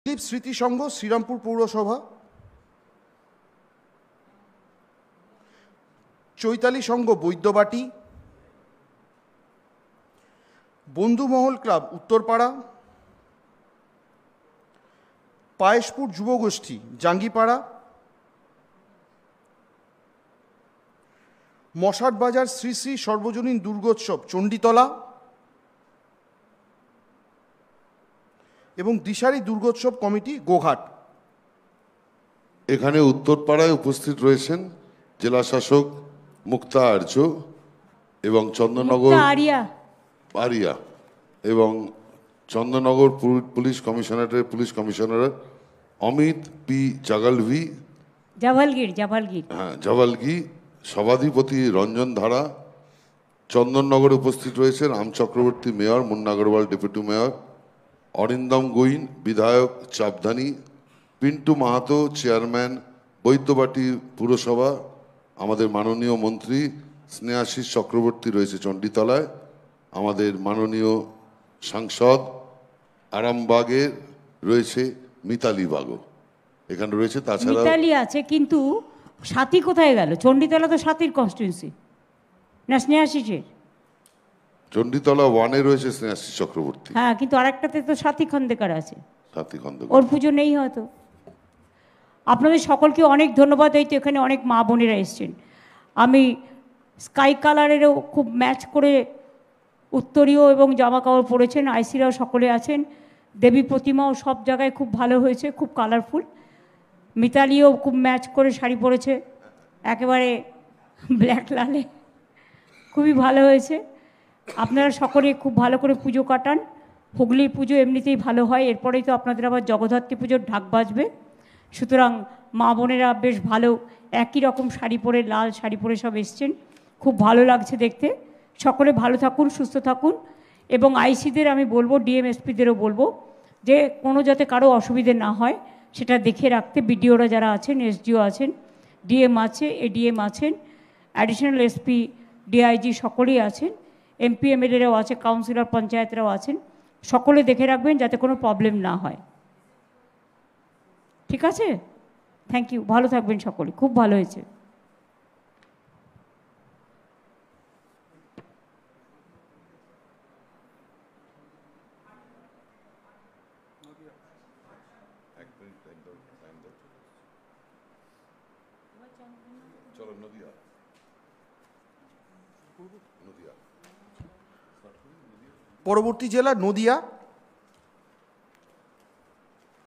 দিলীপ স্মৃতি সংঘ শ্রীরামপুর পৌরসভা, চৈতালি সংঘ বৈদ্যবাটি, বন্ধুমহল ক্লাব উত্তরপাড়া, পায়েশপুর যুবগোষ্ঠী জাঙ্গিপাড়া, মশাট বাজার শ্রী শ্রী সর্বজনীন দুর্গোৎসব চণ্ডীতলা এবং দিশারি দুর্গোৎসব কমিটি গোঘাট। এখানে উত্তরপাড়ায় উপস্থিত রয়েছেন জেলা শাসক মুক্তা আর্য এবং চন্দননগর আরিয়া এবং চন্দননগর পুলিশ কমিশনারেটের police commissioner Amit P Javalgi, সভাধিপতি রঞ্জন ধারা। চন্দননগরে উপস্থিত রয়েছেন Ram Chakraborty mayor, Munna Agarwal deputy mayor, Arindam Goin বিধায়ক চাপধানী, পিন্টু মাহাতো চেয়ারম্যান বৈদ্যবাটি পুরসভা, আমাদের মাননীয় মন্ত্রী স্নেহাশিস চক্রবর্তী রয়েছে চণ্ডীতলায়, আমাদের মাননীয় সাংসদ আরামবাগের রয়েছে মিতালি বাগো এখানে রয়েছে। তাছাড়া মিতালি আছে, কিন্তু সাথী কোথায় গেল? চণ্ডীতলা তো সাথীর কনস্টিটিউন্সি না স্নেহাশিসের? চণ্ডীতলা 1-এ রয়েছে স্নেহাশিস চক্রবর্তী। হ্যাঁ, কিন্তু আরেকটাতে তো সাথী খন্দেকার আছে। সাথী খন্দেকার, ওর পুজো নেই হয়তো। আপনাদের সকলকে অনেক ধন্যবাদ। এই তো এখানে অনেক মা বোনেরা এসছেন। আমি স্কাই কালারেরও খুব ম্যাচ করে উত্তরীয় এবং জামা কাপড় পরেছেন, আইসিরাও সকলে আছেন, দেবী প্রতিমাও সব জায়গায় খুব ভালো হয়েছে, খুব কালারফুল। মিতালিও খুব ম্যাচ করে শাড়ি পরেছে, একেবারে ব্ল্যাক লালে, খুবই ভালো হয়েছে। আপনারা সকলে খুব ভালো করে পুজো কাটান। হুগলির পুজো এমনিতেই ভালো হয়, এরপরেই তো আপনাদের আবার জগদ্ধাত্রী পুজোর ঢাক বাজবে। সুতরাং মা বোনেরা বেশ ভালো একই রকম শাড়ি পরে, লাল শাড়ি পরে সব এসছেন, খুব ভালো লাগছে দেখতে। সকলে ভালো থাকুন, সুস্থ থাকুন। এবং আইসিদের আমি বলবো, ডিএমএসপিদেরও বলবো যে কোনো যাতে কারো অসুবিধে না হয় সেটা দেখে রাখতে। বিডিওরা যারা আছেন, এসডিও আছেন, ডিএম আছে, এডিএম আছেন, অ্যাডিশনাল এসপি, ডিআইজি সকলেই আছেন, এমপি এমএলএরাও আছে, কাউন্সিলর পঞ্চায়েতরাও আছেন। সকলে দেখে রাখবেন যাতে কোনো প্রবলেম না হয়। ঠিক আছে? Thank you. ভালো থাকবেন সকলে, খুব ভালো হয়েছে। পরবর্তী জেলা নদিয়া।